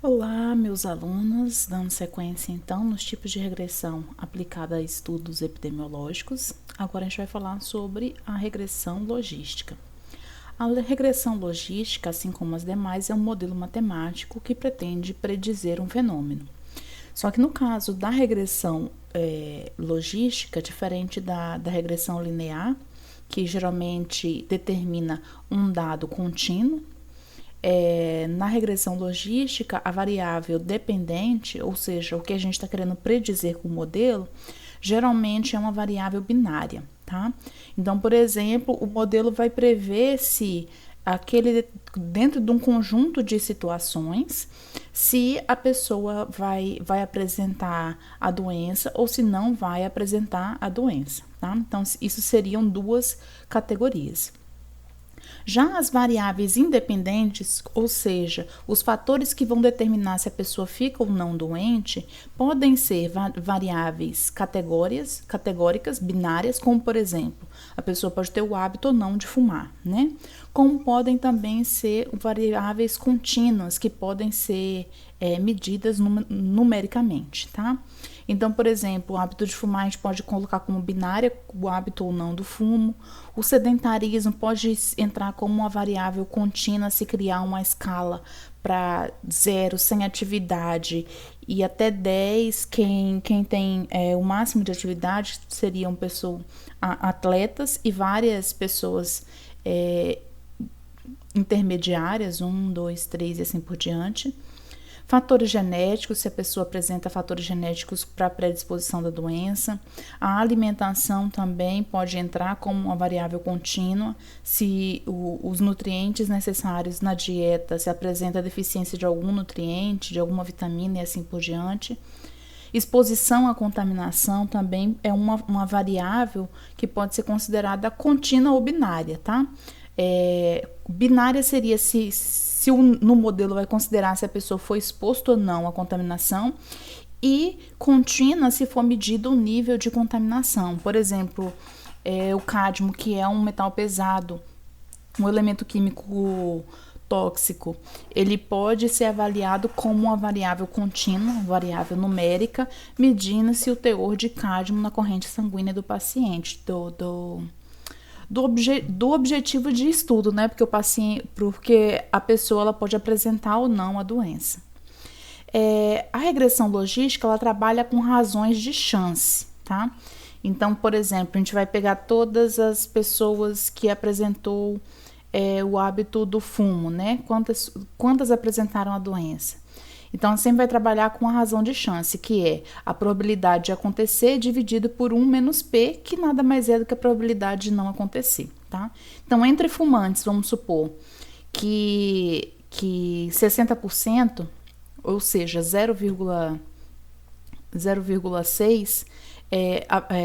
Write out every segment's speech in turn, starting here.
Olá, meus alunos, dando sequência então nos tipos de regressão aplicada a estudos epidemiológicos. Agora a gente vai falar sobre a regressão logística. A regressão logística, assim como as demais, é um modelo matemático que pretende predizer um fenômeno. Só que no caso da regressão logística, diferente da regressão linear, que geralmente determina um dado contínuo, na regressão logística, a variável dependente, ou seja, o que a gente está querendo predizer com o modelo, geralmente é uma variável binária, tá? Então, por exemplo, o modelo vai prever se dentro de um conjunto de situações, se a pessoa vai apresentar a doença ou se não vai apresentar a doença, tá? Então, isso seriam duas categorias. Já as variáveis independentes, ou seja, os fatores que vão determinar se a pessoa fica ou não doente, podem ser variáveis categóricas, binárias, como por exemplo, a pessoa pode ter o hábito ou não de fumar, né? Como podem também ser variáveis contínuas, que podem ser medidas numericamente, tá? Então, por exemplo, o hábito de fumar a gente pode colocar como binária o hábito ou não do fumo. O sedentarismo pode entrar como uma variável contínua se criar uma escala para 0, sem atividade, e até 10, quem tem o máximo de atividade seriam atletas e várias pessoas intermediárias, 1, 2, 3 e assim por diante. Fatores genéticos, se a pessoa apresenta fatores genéticos para predisposição da doença. A alimentação também pode entrar como uma variável contínua, se os nutrientes necessários na dieta, se apresenta deficiência de algum nutriente, de alguma vitamina e assim por diante. Exposição à contaminação também é uma variável que pode ser considerada contínua ou binária, tá? Binária seria se no modelo vai considerar se a pessoa foi exposta ou não à contaminação, e contínua se for medido o nível de contaminação. Por exemplo, o cádmio, que é um metal pesado, um elemento químico tóxico, ele pode ser avaliado como uma variável contínua, uma variável numérica, medindo se o teor de cádmio na corrente sanguínea do paciente, do objetivo de estudo, né? Porque a pessoa ela pode apresentar ou não a doença. A regressão logística ela trabalha com razões de chance, tá? Então, por exemplo, a gente vai pegar todas as pessoas que apresentou o hábito do fumo, né? Quantas apresentaram a doença? Então, sempre vai trabalhar com a razão de chance, que é a probabilidade de acontecer dividido por 1 menos P, que nada mais é do que a probabilidade de não acontecer, tá? Então, entre fumantes, vamos supor que 60%, ou seja, 0,6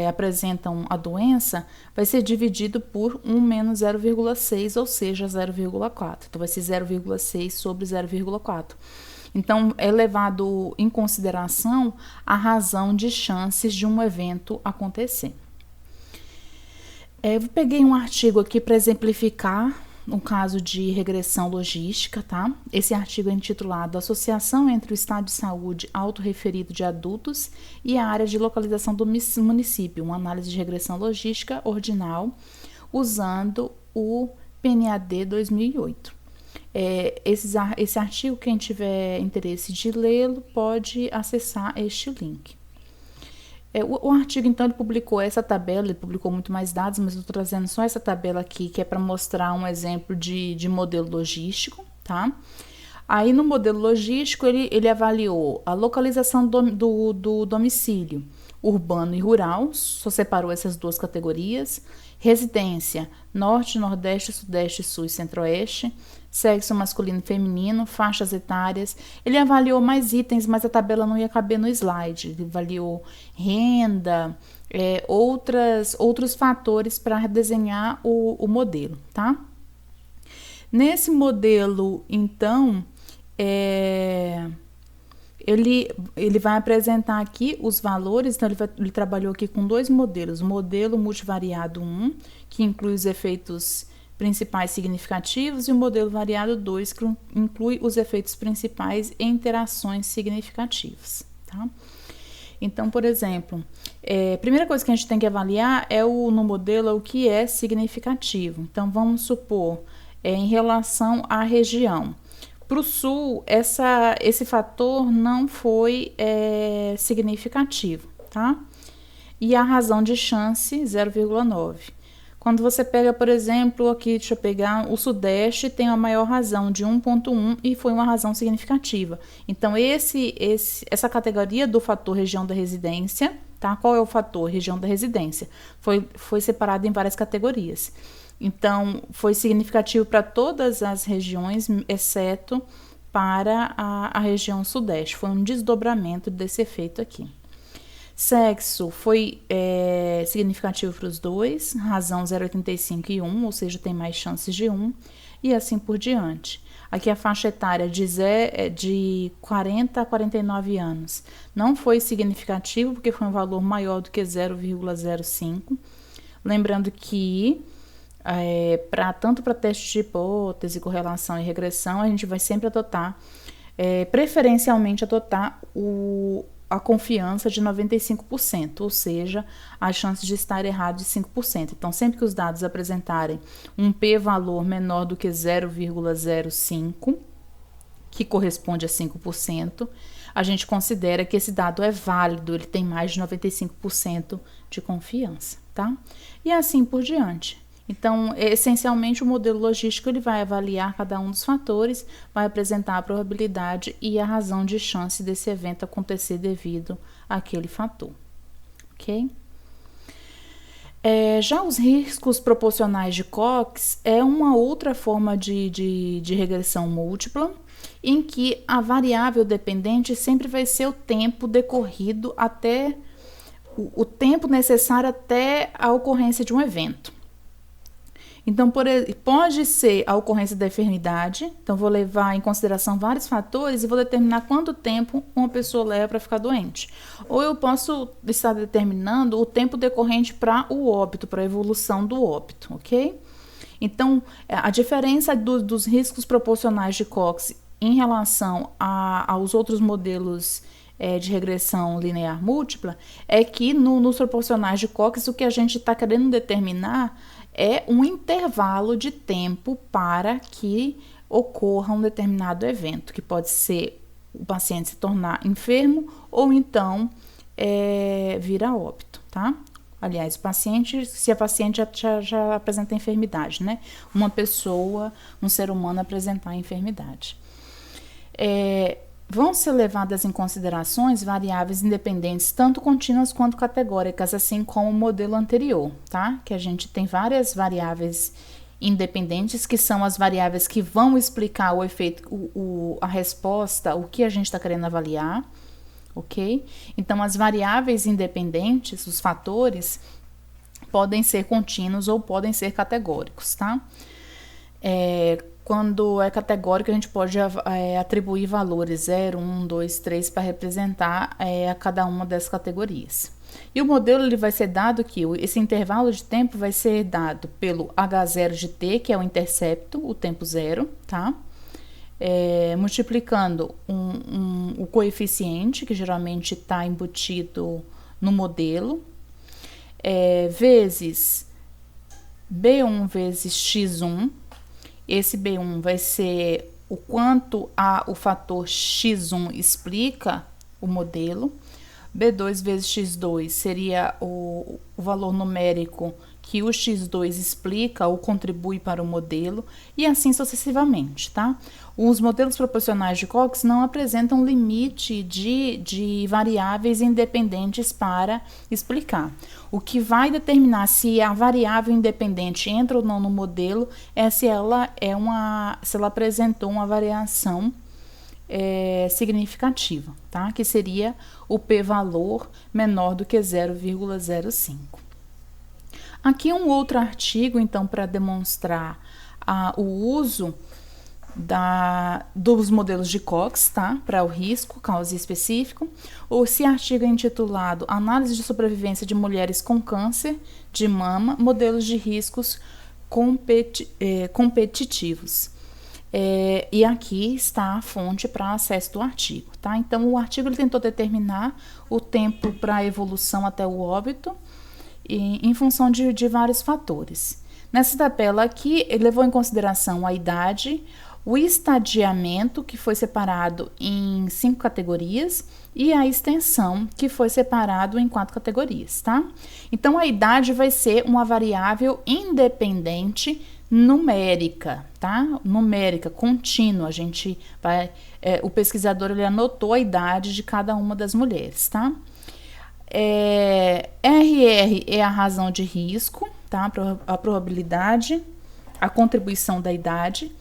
apresentam a doença, vai ser dividido por 1 menos 0,6, ou seja, 0,4. Então, vai ser 0,6 sobre 0,4. Então, é levado em consideração a razão de chances de um evento acontecer. Eu peguei um artigo aqui para exemplificar um caso de regressão logística, tá? Esse artigo é intitulado Associação entre o Estado de Saúde autorreferido de adultos e a área de localização do município, uma análise de regressão logística ordinal, usando o PNAD 2008. Esse artigo, quem tiver interesse de lê-lo, pode acessar este link. O artigo, então, ele publicou essa tabela, ele publicou muito mais dados, mas eu estou trazendo só essa tabela aqui, que é para mostrar um exemplo de modelo logístico, tá? Aí, no modelo logístico, ele avaliou a localização do domicílio urbano e rural, só separou essas duas categorias, residência, norte, nordeste, sudeste, sul e centro-oeste, sexo masculino e feminino, faixas etárias. Ele avaliou mais itens, mas a tabela não ia caber no slide. Ele avaliou renda, outros fatores para desenhar o modelo, tá? Nesse modelo, então, ele vai apresentar aqui os valores. Então, ele trabalhou aqui com dois modelos. O modelo multivariado 1, que inclui os efeitos principais significativos, e o modelo variado 2, que inclui os efeitos principais e interações significativas, tá? Então, por exemplo, a primeira coisa que a gente tem que avaliar no modelo o que é significativo. Então, vamos supor, em relação à região. Para o sul, esse fator não foi significativo, tá? E a razão de chance, 0,9. Quando você pega, por exemplo, aqui, deixa eu pegar, o Sudeste tem a maior razão, de 1,1, e foi uma razão significativa. Então, essa categoria do fator região da residência, tá? Qual é o fator região da residência? Foi separado em várias categorias. Então, foi significativo para todas as regiões, exceto para a região Sudeste. Foi um desdobramento desse efeito aqui. Sexo foi significativo para os dois, razão 0,85 e 1, ou seja, tem mais chances de 1, e assim por diante. Aqui a faixa etária de 40 a 49 anos. Não foi significativo, porque foi um valor maior do que 0,05. Lembrando que tanto para teste de hipótese, correlação e regressão, a gente vai sempre adotar, preferencialmente adotar a confiança de 95%, ou seja, a chance de estar errado de 5%. Então, sempre que os dados apresentarem um p-valor menor do que 0,05, que corresponde a 5%, a gente considera que esse dado é válido, ele tem mais de 95% de confiança, tá? E assim por diante. Então, essencialmente, o modelo logístico ele vai avaliar cada um dos fatores, vai apresentar a probabilidade e a razão de chance desse evento acontecer devido àquele fator, ok? Já os riscos proporcionais de Cox é uma outra forma de regressão múltipla, em que a variável dependente sempre vai ser o tempo decorrido até o tempo necessário até a ocorrência de um evento. Então, pode ser a ocorrência da enfermidade, então vou levar em consideração vários fatores e vou determinar quanto tempo uma pessoa leva para ficar doente. Ou eu posso estar determinando o tempo decorrente para o óbito, para a evolução do óbito, ok? Então, a diferença dos riscos proporcionais de Cox em relação aos outros modelos de regressão linear múltipla é que nos proporcionais de Cox o que a gente está querendo determinar é um intervalo de tempo para que ocorra um determinado evento, que pode ser o paciente se tornar enfermo ou então vir a óbito, tá? Aliás, se a paciente já apresenta enfermidade, né? Uma pessoa, um ser humano apresentar enfermidade. Vão ser levadas em considerações variáveis independentes, tanto contínuas quanto categóricas, assim como o modelo anterior, tá? Que a gente tem várias variáveis independentes, que são as variáveis que vão explicar o efeito, a resposta, o que a gente está querendo avaliar, ok? Então, as variáveis independentes, os fatores, podem ser contínuos ou podem ser categóricos, tá? Quando é categórico, a gente pode atribuir valores 0, 1, 2, 3 para representar a cada uma dessas categorias. E o modelo ele vai ser dado que esse intervalo de tempo vai ser dado pelo H0 de t, que é o intercepto, o tempo zero, tá? Multiplicando o coeficiente, que geralmente está embutido no modelo, vezes B1 vezes X1. Esse B1 vai ser o quanto o fator X1 explica o modelo. B2 vezes X2 seria o valor numérico que o X2 explica ou contribui para o modelo, e assim sucessivamente, tá? Os modelos proporcionais de Cox não apresentam limite de variáveis independentes para explicar. O que vai determinar se a variável independente entra ou não no modelo é se ela apresentou uma variação significativa, tá? Que seria o p-valor menor do que 0,05. Aqui um outro artigo, então, para demonstrar o uso dos modelos de Cox, tá? Para o risco, causa específico. Esse artigo é intitulado Análise de sobrevivência de mulheres com câncer de mama, modelos de riscos competitivos. E aqui está a fonte para acesso do artigo, tá? Então, o artigo ele tentou determinar o tempo para a evolução até o óbito em função de vários fatores. Nessa tabela aqui, ele levou em consideração a idade, o estadiamento, que foi separado em 5 categorias, e a extensão, que foi separado em 4 categorias, tá? Então, a idade vai ser uma variável independente numérica, tá? Numérica, contínua. A gente vai... o pesquisador, ele anotou a idade de cada uma das mulheres, tá? RR é a razão de risco, tá? A probabilidade, a contribuição da idade.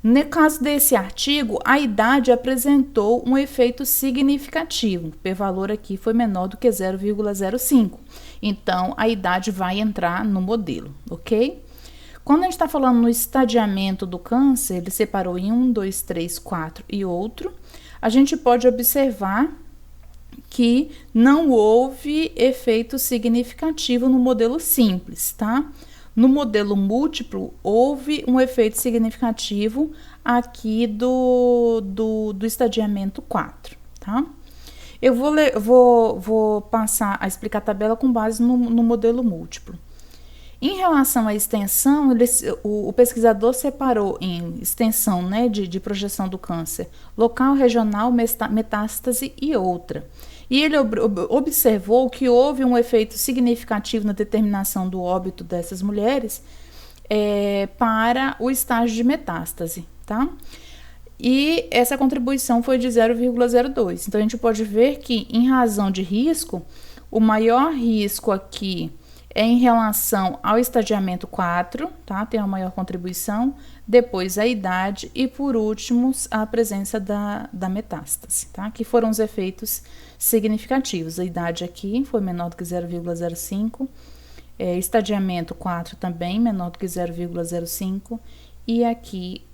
No caso desse artigo, a idade apresentou um efeito significativo. O p-valor aqui foi menor do que 0,05. Então, a idade vai entrar no modelo, ok? Quando a gente está falando no estadiamento do câncer, ele separou em 1, 2, 3, 4 e outro. A gente pode observar que não houve efeito significativo no modelo simples, tá? No modelo múltiplo, houve um efeito significativo aqui do estadiamento 4, tá? Eu vou passar a explicar a tabela com base no modelo múltiplo. Em relação à extensão, o pesquisador separou em extensão, né, de projeção do câncer, local, regional, metástase e outra. E ele observou que houve um efeito significativo na determinação do óbito dessas mulheres para o estágio de metástase, tá? E essa contribuição foi de 0,02. Então, a gente pode ver que, em razão de risco, o maior risco aqui é em relação ao estadiamento 4, tá? Tem uma maior contribuição, depois a idade e, por último, a presença da metástase, tá? Que foram os efeitos significativos. A idade aqui foi menor do que 0,05, estadiamento 4 também menor do que 0,05 e aqui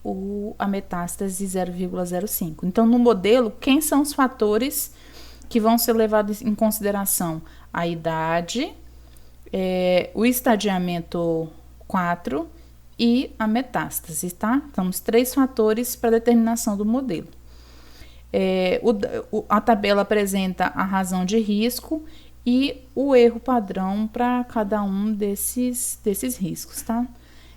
a metástase 0,05. Então, no modelo, quem são os fatores que vão ser levados em consideração? A idade, o estadiamento 4 e a metástase, tá? Então, os 3 fatores para determinação do modelo. A tabela apresenta a razão de risco e o erro padrão para cada um desses riscos, tá?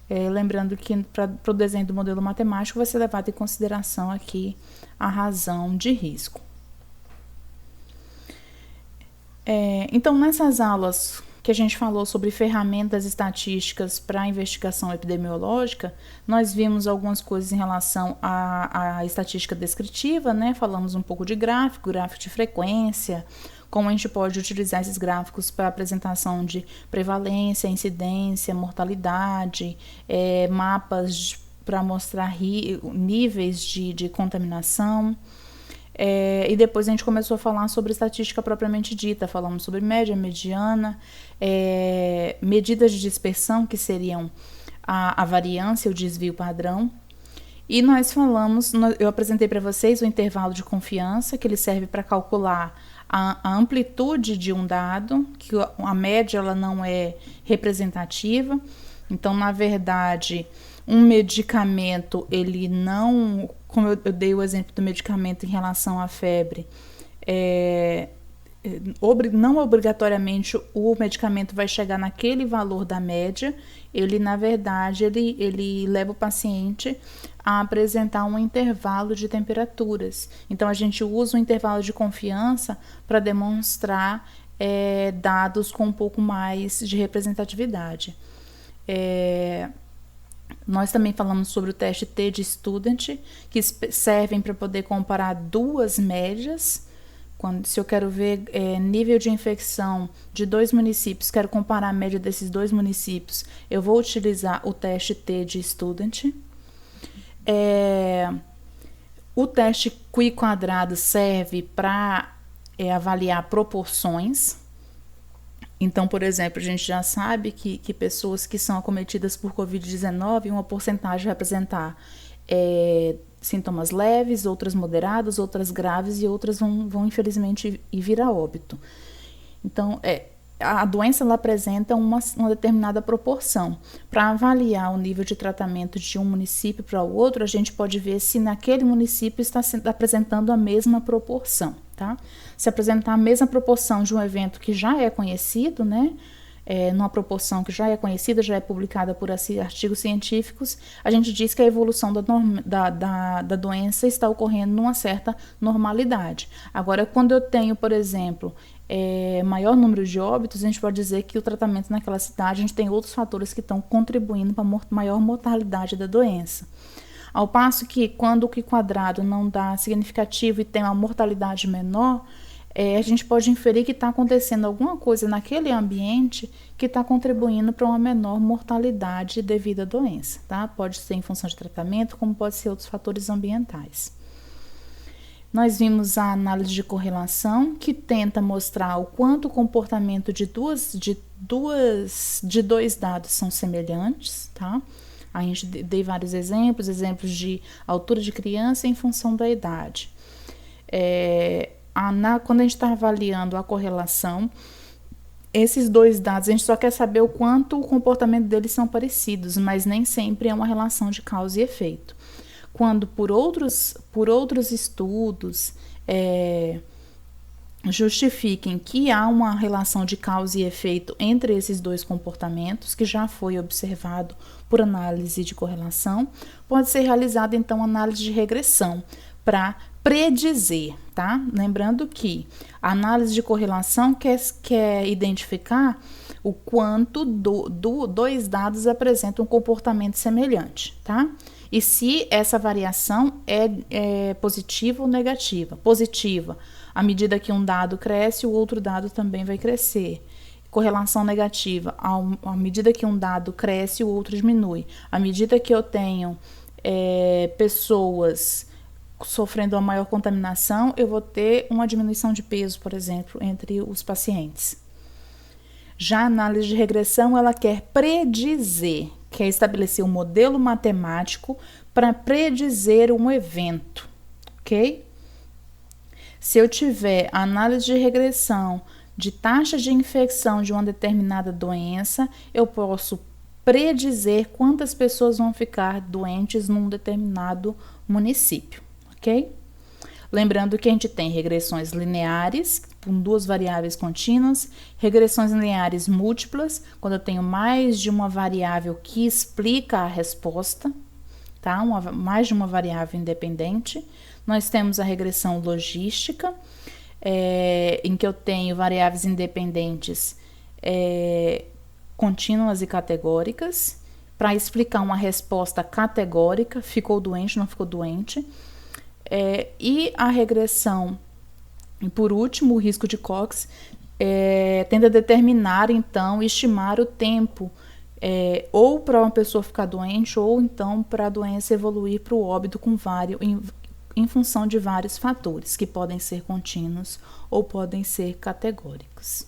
Lembrando que para o desenho do modelo matemático vai ser levado em consideração aqui a razão de risco. Então, nessas aulas que a gente falou sobre ferramentas estatísticas para investigação epidemiológica, nós vimos algumas coisas em relação à estatística descritiva, né? Falamos um pouco de gráfico de frequência, como a gente pode utilizar esses gráficos para apresentação de prevalência, incidência, mortalidade, mapas para mostrar níveis de contaminação. E depois a gente começou a falar sobre estatística propriamente dita, falamos sobre média, mediana, medidas de dispersão, que seriam a variância, o desvio padrão. E nós eu apresentei para vocês o intervalo de confiança, que ele serve para calcular a amplitude de um dado, que a média ela não é representativa. Então, na verdade, um medicamento, ele não... Como eu dei o exemplo do medicamento em relação à febre, não obrigatoriamente o medicamento vai chegar naquele valor da média, ele, na verdade, ele leva o paciente a apresentar um intervalo de temperaturas. Então, a gente usa o intervalo de confiança para demonstrar dados com um pouco mais de representatividade. Nós também falamos sobre o teste T de Student, que servem para poder comparar duas médias. Se eu quero ver nível de infecção de 2 municípios, quero comparar a média desses 2 municípios, eu vou utilizar o teste T de Student. O teste Qui quadrado serve para avaliar proporções. Então, por exemplo, a gente já sabe que pessoas que são acometidas por Covid-19, uma porcentagem vai apresentar sintomas leves, outras moderadas, outras graves e outras vão infelizmente vir a óbito. Então, a doença ela apresenta uma determinada proporção. Para avaliar o nível de tratamento de um município para o outro, a gente pode ver se naquele município está apresentando a mesma proporção, tá? Se apresentar a mesma proporção de um evento que já é conhecido, né? Numa proporção que já é conhecida, já é publicada por artigos científicos, a gente diz que a evolução da doença está ocorrendo numa certa normalidade. Agora, quando eu tenho, por exemplo, maior número de óbitos, a gente pode dizer que o tratamento naquela cidade, a gente tem outros fatores que estão contribuindo para a maior mortalidade da doença. Ao passo que, quando o Q quadrado não dá significativo e tem uma mortalidade menor, a gente pode inferir que está acontecendo alguma coisa naquele ambiente que está contribuindo para uma menor mortalidade devido à doença, tá? Pode ser em função de tratamento, como pode ser outros fatores ambientais. Nós vimos a análise de correlação, que tenta mostrar o quanto o comportamento de dois dados são semelhantes, tá? A gente dei vários exemplos de altura de criança em função da idade. Quando a gente está avaliando a correlação, esses dois dados, a gente só quer saber o quanto o comportamento deles são parecidos, mas nem sempre é uma relação de causa e efeito. Quando por outros estudos justifiquem que há uma relação de causa e efeito entre esses dois comportamentos, que já foi observado por análise de correlação, pode ser realizada então análise de regressão para predizer, tá? Lembrando que a análise de correlação quer identificar o quanto dois dados apresentam um comportamento semelhante, tá? E se essa variação é positiva ou negativa. Positiva, à medida que um dado cresce, o outro dado também vai crescer. Correlação negativa, à medida que um dado cresce, o outro diminui. À medida que eu tenho pessoas sofrendo uma maior contaminação, eu vou ter uma diminuição de peso, por exemplo, entre os pacientes. Já a análise de regressão, ela quer predizer, quer estabelecer um modelo matemático para predizer um evento, ok? Se eu tiver análise de regressão de taxa de infecção de uma determinada doença, eu posso predizer quantas pessoas vão ficar doentes num determinado município. Ok? Lembrando que a gente tem regressões lineares, com duas variáveis contínuas, regressões lineares múltiplas, quando eu tenho mais de uma variável que explica a resposta, tá? Mais de uma variável independente. Nós temos a regressão logística, em que eu tenho variáveis independentes contínuas e categóricas, para explicar uma resposta categórica, ficou doente, não ficou doente. E a regressão, e por último, o risco de Cox, tende a determinar, então, estimar o tempo, ou para uma pessoa ficar doente, ou então para a doença evoluir para o óbito em função de vários fatores, que podem ser contínuos ou podem ser categóricos.